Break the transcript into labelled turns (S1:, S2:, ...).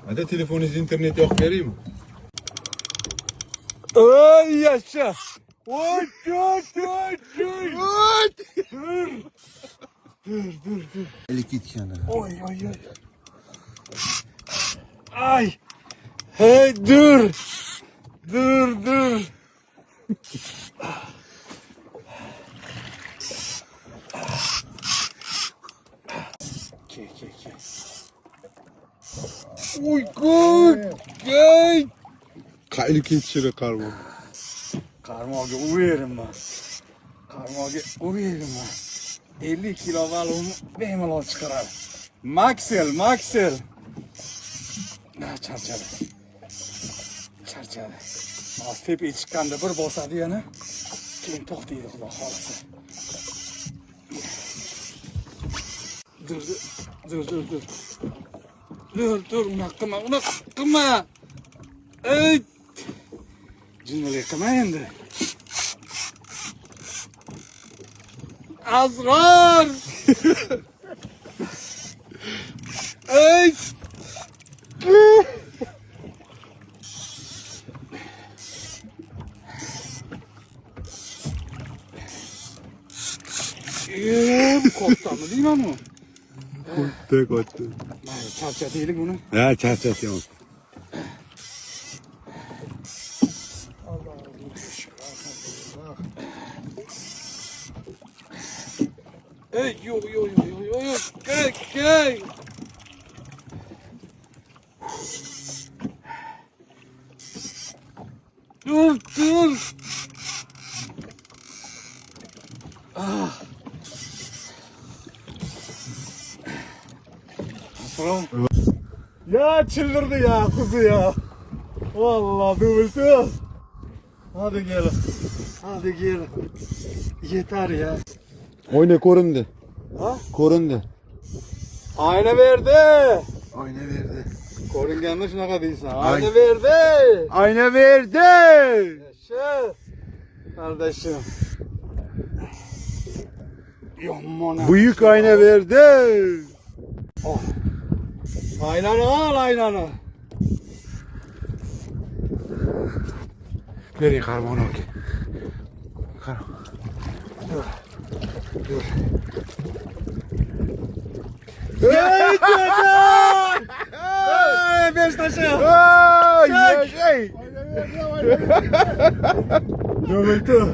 S1: Hadi telefonunuz internet yok vereyim mi?
S2: Ay yaşa. Oy dur. Dur.
S1: Elik git kenara.
S2: Oy. Ay. Hey dur. Dur. Ke. Oy gay.
S1: Elik git şöyle karma.
S2: Karmoga uyerim ben. 50 kilo balonu bemalol chiqaradi. Maxel. Charchadi. Hozir tepaga chiqqanda bir bosadi yana. Keyin to'xtaydi xudo xolasa. Dur, unaqa qilma. Ey! Jinnilik qilma endi. Azrar! Ey! Korktanmı deyman mı?
S1: Ko'tdi.
S2: Charchataylik buni.
S1: Ha, charchatyapman.
S2: Ey, yo. Gel. Dur. Ya çıldırdı ya kuzu ya. Vallahi dövüldü. Hadi gel. Yeter ya.
S1: Oyna ko'rindi.
S2: Ha?
S1: Ko'rindi.
S2: Ayna verdi.
S1: Oyna verdi.
S2: Ko'ringanda shunaqa deysan.
S1: Ay.
S2: Ayna verdi.
S1: Ayna verdi.
S2: Yaşa. Kardeşim. Yomona.
S1: Büyük ayna verdi.
S2: Oh. Aynanı.
S1: Nereye karmağını al ki?
S2: Dur.
S1: Hey canım!
S2: Hey, beş taşı.
S1: Ay,
S2: Çek. Dövüldü.